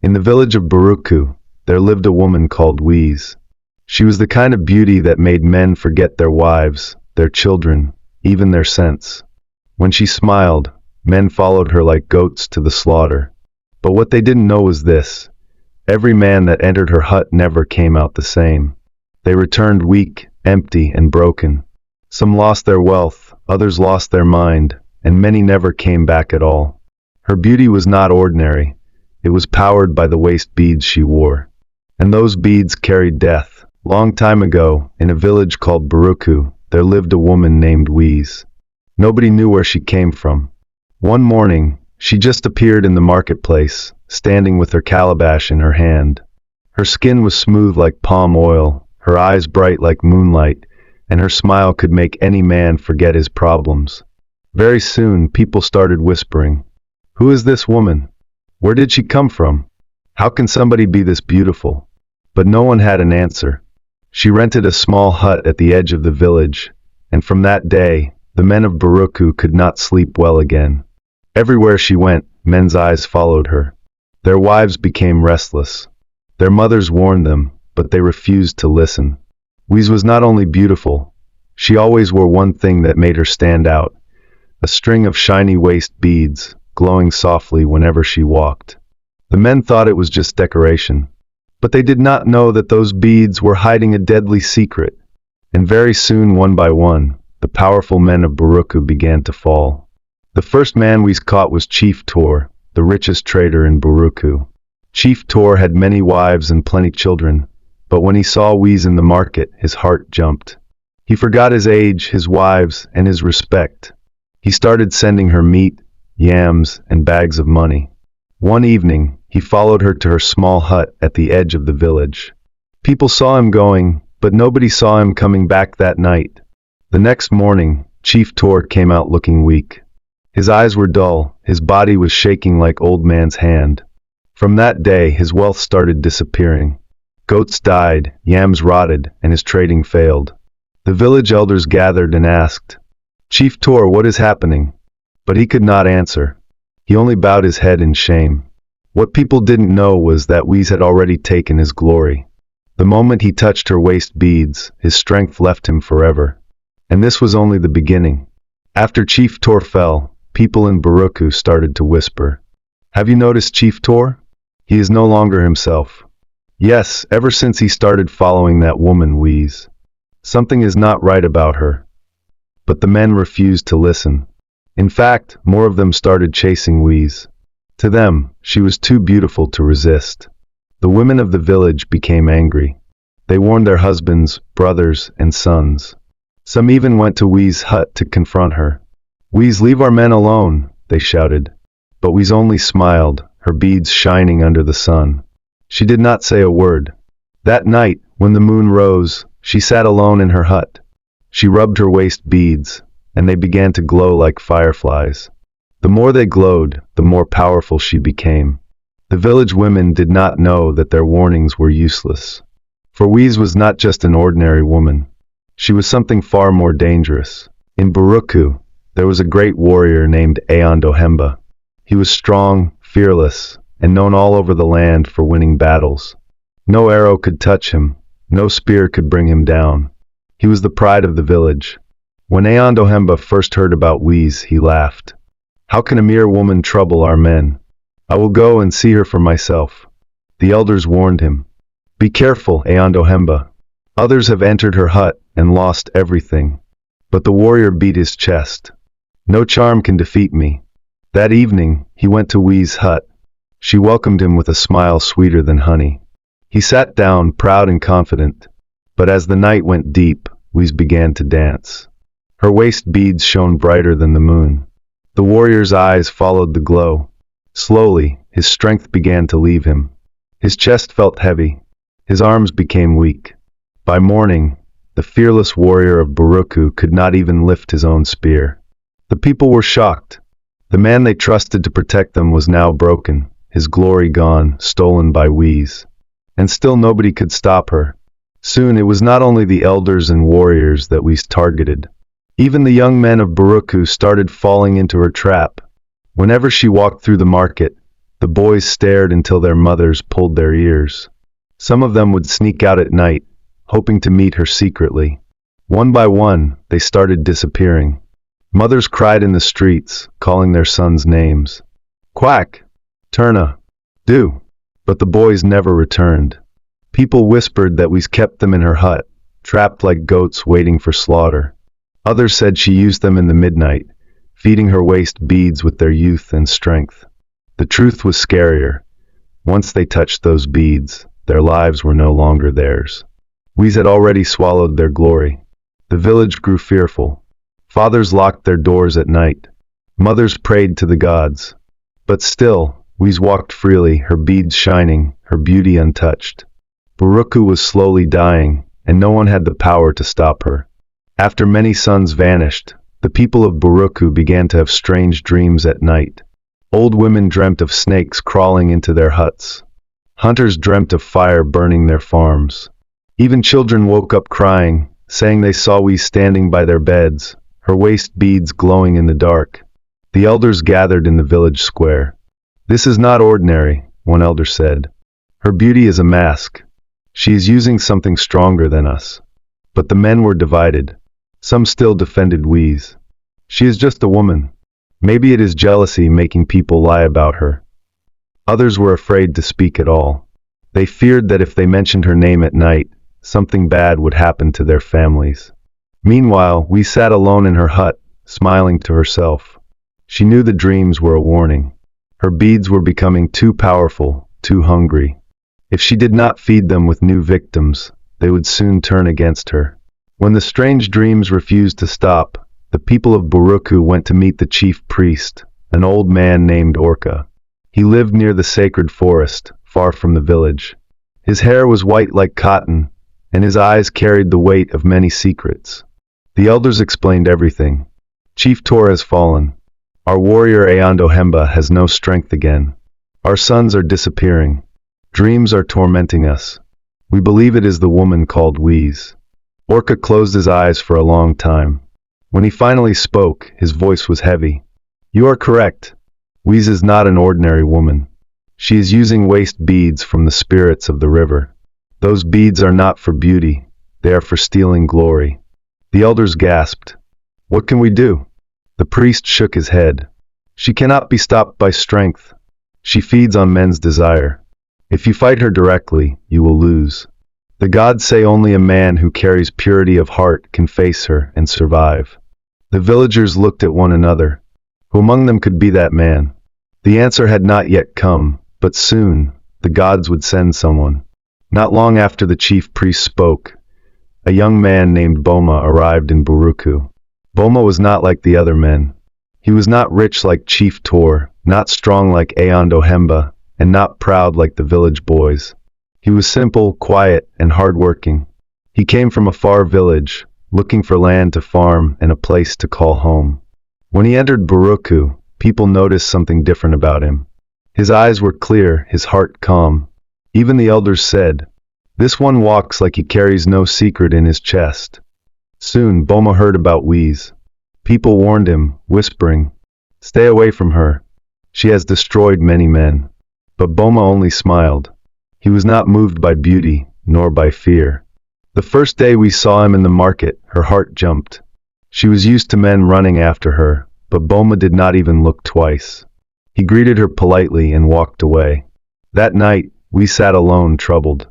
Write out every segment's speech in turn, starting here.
In the village of Buruku, there lived a woman called Wuese. She was the kind of beauty that made men forget their wives, their children, even their sense. When she smiled, men followed her like goats to the slaughter. But what they didn't know was this: every man that entered her hut never came out the same. They returned weak, empty, and broken. Some lost their wealth, others lost their mind, and many never came back at all. Her beauty was not ordinary. It was powered by the waist beads she wore. And those beads carried death. Long time ago, in a village called Buruku, there lived a woman named Wuese. Nobody knew where she came from. One morning, she just appeared in the marketplace, standing with her calabash in her hand. Her skin was smooth like palm oil, her eyes bright like moonlight, and her smile could make any man forget his problems. Very soon, people started whispering, "Who is this woman? Where did she come from? How can somebody be this beautiful?" But no one had an answer. She rented a small hut at the edge of the village, and from that day, the men of Buruku could not sleep well again. Everywhere she went, men's eyes followed her. Their wives became restless. Their mothers warned them, but they refused to listen. Wuese was not only beautiful, she always wore one thing that made her stand out: a string of shiny waist beads, glowing softly whenever she walked. The men thought it was just decoration, but they did not know that those beads were hiding a deadly secret. And very soon, one by one, the powerful men of Buruku began to fall. The first man Wuese caught was Chief Tor, the richest trader in Buruku. Chief Tor had many wives and plenty children, but when he saw Wuese in the market, his heart jumped. He forgot his age, his wives, and his respect. He started sending her meat, yams, and bags of money. One evening, he followed her to her small hut at the edge of the village. People saw him going, but nobody saw him coming back that night. The next morning, Chief Tor came out looking weak. His eyes were dull, his body was shaking like old man's hand. From that day, his wealth started disappearing. Goats died, yams rotted, and his trading failed. The village elders gathered and asked, "Chief Tor, what is happening?" But he could not answer. He only bowed his head in shame. What people didn't know was that Wuese had already taken his glory. The moment he touched her waist beads, his strength left him forever. And this was only the beginning. After Chief Tor fell, people in Buruku started to whisper, "Have you noticed Chief Tor? He is no longer himself." Yes, ever since he started following that woman Wuese. Something is not right about her. But the men refused to listen. In fact, more of them started chasing Wuese. To them, she was too beautiful to resist. The women of the village became angry. They warned their husbands, brothers, and sons. Some even went to Wuese's hut to confront her. "Wuese, leave our men alone," they shouted. But Wuese only smiled, her beads shining under the sun. She did not say a word. That night, when the moon rose, she sat alone in her hut. She rubbed her waist beads, and they began to glow like fireflies. The more they glowed, the more powerful she became. The village women did not know that their warnings were useless. For Wuese was not just an ordinary woman. She was something far more dangerous. In Buruku, there was a great warrior named Aondohemba. He was strong, fearless, and known all over the land for winning battles. No arrow could touch him, no spear could bring him down. He was the pride of the village. When Aondohemba first heard about Wuese, he laughed. "How can a mere woman trouble our men? I will go and see her for myself." The elders warned him. "Be careful, Aondohemba. Others have entered her hut and lost everything." But the warrior beat his chest. "No charm can defeat me." That evening, he went to Wuese's hut. She welcomed him with a smile sweeter than honey. He sat down, proud and confident. But as the night went deep, Wuese began to dance. Her waist beads shone brighter than the moon. The warrior's eyes followed the glow. Slowly, his strength began to leave him. His chest felt heavy. His arms became weak. By morning, the fearless warrior of Buruku could not even lift his own spear. The people were shocked. The man they trusted to protect them was now broken, his glory gone, stolen by Wuese. And still nobody could stop her. Soon it was not only the elders and warriors that Wuese targeted. Even the young men of Buruku started falling into her trap. Whenever she walked through the market, The boys stared until their mothers pulled their ears. Some of them would sneak out at night, hoping to meet her secretly. One by one, they started disappearing. Mothers cried in the streets, calling their sons names. Quack! Turna! Do! But the boys never returned. People whispered that Wuese kept them in her hut, trapped like goats waiting for slaughter. Others said she used them in the midnight, feeding her waist beads with their youth and strength. The truth was scarier. Once they touched those beads, their lives were no longer theirs. Wuese had already swallowed their glory. The village grew fearful. Fathers locked their doors at night. Mothers prayed to the gods. But still, Wuese walked freely, her beads shining, her beauty untouched. Buruku was slowly dying, and no one had the power to stop her. After many sons vanished, the people of Buruku began to have strange dreams at night. Old women dreamt of snakes crawling into their huts. Hunters dreamt of fire burning their farms. Even children woke up crying, saying they saw Wuese standing by their beds, her waist beads glowing in the dark. The elders gathered in the village square. "This is not ordinary," one elder said. "Her beauty is a mask. She is using something stronger than us." But the men were divided. Some still defended Wuese. "She is just a woman. Maybe it is jealousy making people lie about her." Others were afraid to speak at all. They feared that if they mentioned her name at night, something bad would happen to their families. Meanwhile, Wuese sat alone in her hut, smiling to herself. She knew the dreams were a warning. Her beads were becoming too powerful, too hungry. If she did not feed them with new victims, they would soon turn against her. When the strange dreams refused to stop, the people of Buruku went to meet the chief priest, an old man named Orca. He lived near the sacred forest, far from the village. His hair was white like cotton, and his eyes carried the weight of many secrets. The elders explained everything. "Chief Tor has fallen. Our warrior Hemba has no strength again. Our sons are disappearing. Dreams are tormenting us. We believe it is the woman called Wuese." Orca closed his eyes for a long time. When he finally spoke, his voice was heavy. "You are correct. Wuese is not an ordinary woman. She is using waist beads from the spirits of the river. Those beads are not for beauty. They are for stealing glory." The elders gasped. "What can we do?" The priest shook his head. "She cannot be stopped by strength. She feeds on men's desire. If you fight her directly, you will lose. The gods say only a man who carries purity of heart can face her and survive." The villagers looked at one another. Who among them could be that man? The answer had not yet come, but soon, the gods would send someone. Not long after the chief priest spoke, a young man named Boma arrived in Buruku. Boma was not like the other men. He was not rich like Chief Tor, not strong like Hemba, and not proud like the village boys. He was simple, quiet, and hard-working. He came from a far village, looking for land to farm and a place to call home. When he entered Buruku, people noticed something different about him. His eyes were clear, his heart calm. Even the elders said, "This one walks like he carries no secret in his chest." Soon, Boma heard about Wuese. People warned him, whispering, "Stay away from her. She has destroyed many men." But Boma only smiled. He was not moved by beauty, nor by fear. The first day we saw him in the market, her heart jumped. She was used to men running after her, but Boma did not even look twice. He greeted her politely and walked away. That night, we sat alone, troubled.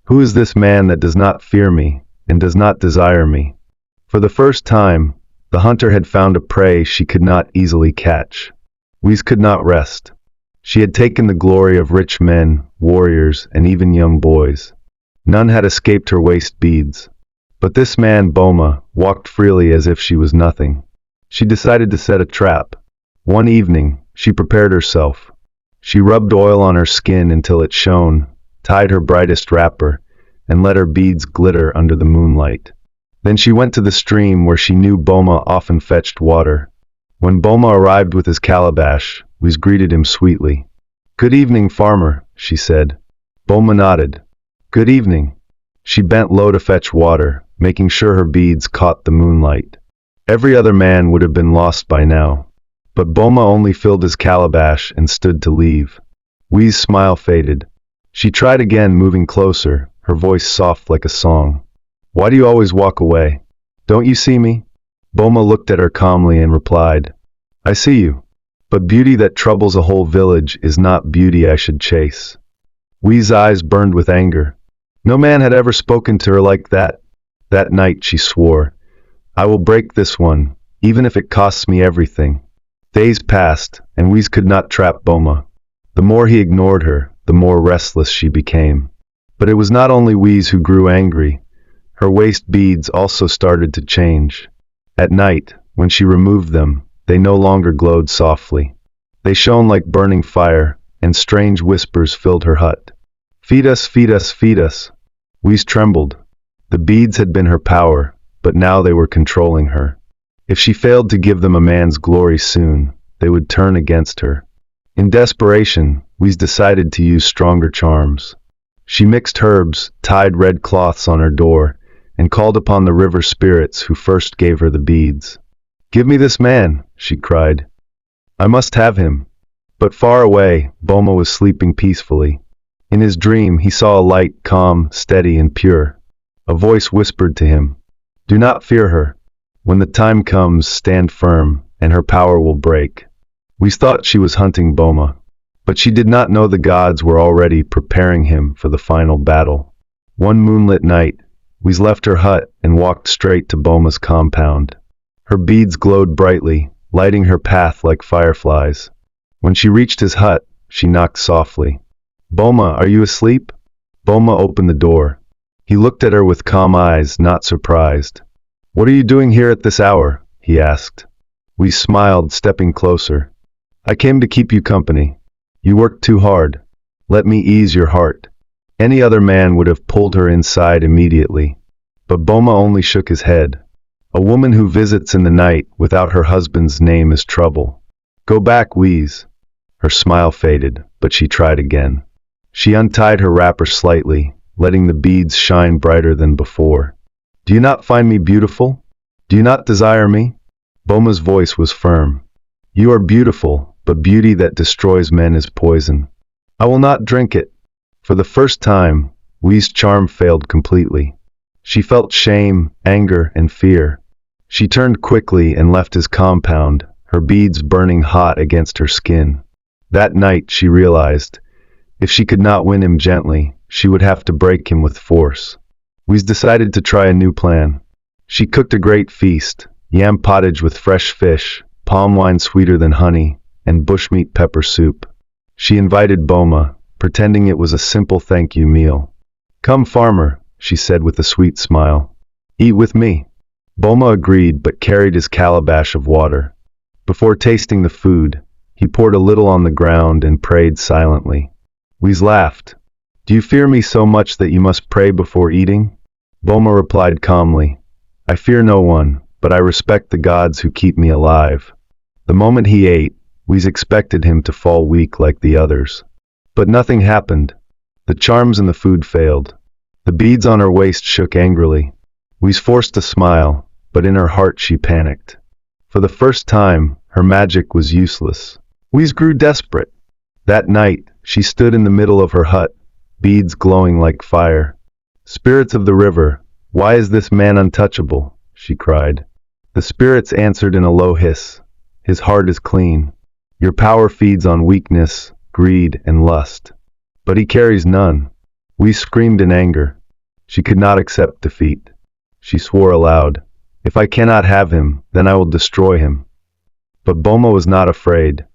Who is this man that does not fear me, and does not desire me? For the first time, the hunter had found a prey she could not easily catch. Wuese could not rest. She had taken the glory of rich men, warriors, and even young boys. None had escaped her waist beads. But this man, Boma, walked freely as if she was nothing. She decided to set a trap. One evening, she prepared herself. She rubbed oil on her skin until it shone, tied her brightest wrapper, and let her beads glitter under the moonlight. Then she went to the stream where she knew Boma often fetched water. When Boma arrived with his calabash, Wuese greeted him sweetly. "Good evening, farmer," she said. Boma nodded. "Good evening." She bent low to fetch water, making sure her beads caught the moonlight. Every other man would have been lost by now. But Boma only filled his calabash and stood to leave. Wui's smile faded. She tried again, moving closer, her voice soft like a song. Why do you always walk away? Don't you see me? Boma looked at her calmly and replied, I see you. But beauty that troubles a whole village is not beauty I should chase. Wui's eyes burned with anger. No man had ever spoken to her like that. That night she swore, I will break this one, even if it costs me everything. Days passed, and Wuise could not trap Boma. The more he ignored her, the more restless she became. But it was not only Wuise who grew angry. Her waist beads also started to change. At night, when she removed them, they no longer glowed softly. They shone like burning fire, and strange whispers filled her hut. Feed us, feed us, feed us. Wuise trembled. The beads had been her power, but now they were controlling her. If she failed to give them a man's glory soon, they would turn against her. In desperation, Wuise decided to use stronger charms. She mixed herbs, tied red cloths on her door, and called upon the river spirits who first gave her the beads. Give me this man, she cried. I must have him. But far away, Boma was sleeping peacefully. In his dream, he saw a light, calm, steady, and pure. A voice whispered to him, Do not fear her. When the time comes, stand firm, and her power will break. We thought she was hunting Boma, but she did not know the gods were already preparing him for the final battle. One moonlit night, we left her hut and walked straight to Boma's compound. Her beads glowed brightly, lighting her path like fireflies. When she reached his hut, she knocked softly. Boma, are you asleep? Boma opened the door. He looked at her with calm eyes, not surprised. What are you doing here at this hour? He asked. We smiled, stepping closer. I came to keep you company. You worked too hard. Let me ease your heart. Any other man would have pulled her inside immediately. But Boma only shook his head. A woman who visits in the night without her husband's name is trouble. Go back, Wuise. Her smile faded, but she tried again. She untied her wrapper slightly, letting the beads shine brighter than before. Do you not find me beautiful? Do you not desire me? Boma's voice was firm. You are beautiful, but beauty that destroys men is poison. I will not drink it. For the first time, Wui's charm failed completely. She felt shame, anger, and fear. She turned quickly and left his compound, her beads burning hot against her skin. That night she realized, if she could not win him gently, she would have to break him with force. Wuise decided to try a new plan. She cooked a great feast, yam pottage with fresh fish, palm wine sweeter than honey, and bushmeat pepper soup. She invited Boma, pretending it was a simple thank you meal. Come, farmer, she said with a sweet smile. Eat with me. Boma agreed but carried his calabash of water. Before tasting the food, he poured a little on the ground and prayed silently. Wuise laughed. Do you fear me so much that you must pray before eating? Boma replied calmly. I fear no one, but I respect the gods who keep me alive. The moment he ate, Wuise expected him to fall weak like the others. But nothing happened. The charms in the food failed. The beads on her waist shook angrily. Wuise forced a smile, but in her heart she panicked. For the first time, her magic was useless. Wuise grew desperate. That night, she stood in the middle of her hut, beads glowing like fire. Spirits of the river, why is this man untouchable? She cried. The spirits answered in a low hiss. His heart is clean. Your power feeds on weakness, greed, and lust. But he carries none. Wuise screamed in anger. She could not accept defeat. She swore aloud, If I cannot have him, then I will destroy him. But Boma was not afraid.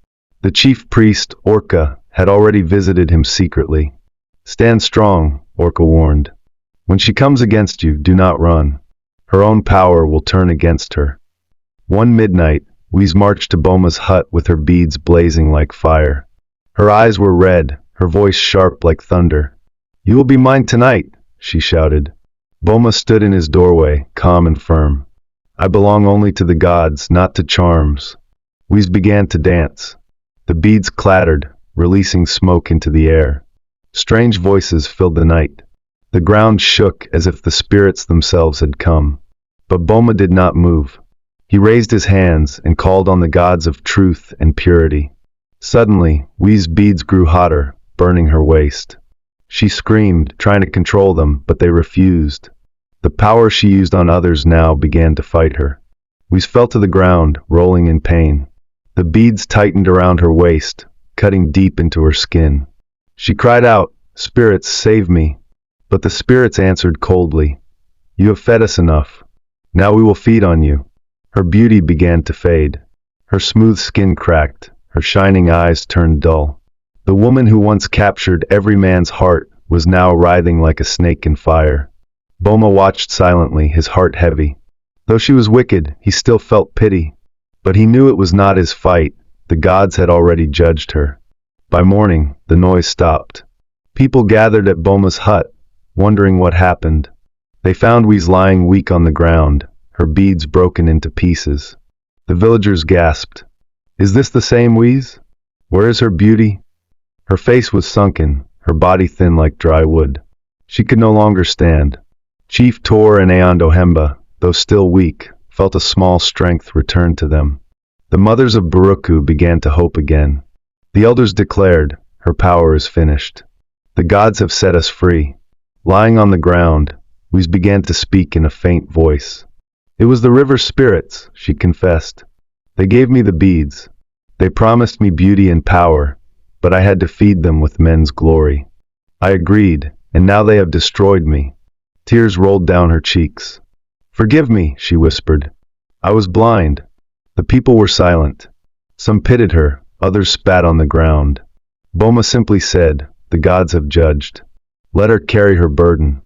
The chief priest, Orca, had already visited him secretly. Stand strong, Orca warned. When she comes against you, do not run. Her own power will turn against her. One midnight, Wuise marched to Boma's hut with her beads blazing like fire. Her eyes were red, her voice sharp like thunder. You will be mine tonight, she shouted. Boma stood in his doorway, calm and firm. I belong only to the gods, not to charms. Wuise began to dance. The beads clattered, releasing smoke into the air. Strange voices filled the night. The ground shook as if the spirits themselves had come. But Boma did not move. He raised his hands and called on the gods of truth and purity. Suddenly, Wui's beads grew hotter, burning her waist. She screamed, trying to control them, but they refused. The power she used on others now began to fight her. Wuese fell to the ground, rolling in pain. The beads tightened around her waist, cutting deep into her skin. She cried out, "Spirits, save me!" But the spirits answered coldly, "You have fed us enough. Now we will feed on you." Her beauty began to fade. Her smooth skin cracked, her shining eyes turned dull. The woman who once captured every man's heart was now writhing like a snake in fire. Boma watched silently, his heart heavy. Though she was wicked, he still felt pity. But he knew it was not his fight. The gods had already judged her. By morning, the noise stopped. People gathered at Boma's hut, wondering what happened. They found Wuese lying weak on the ground, her beads broken into pieces. The villagers gasped, "Is this the same Wuese? Where is her beauty?" Her face was sunken, her body thin like dry wood. She could no longer stand. Chief Tor and Aondohemba, though still weak, felt a small strength return to them. The mothers of Buruku began to hope again. The elders declared, "Her power is finished. The gods have set us free." Lying on the ground, Wuese began to speak in a faint voice. "It was the river spirits," she confessed. "They gave me the beads. They promised me beauty and power, but I had to feed them with men's glory. I agreed, and now they have destroyed me." Tears rolled down her cheeks. "Forgive me," she whispered. "I was blind." The people were silent. Some pitied her, others spat on the ground. Boma simply said, "The gods have judged. Let her carry her burden."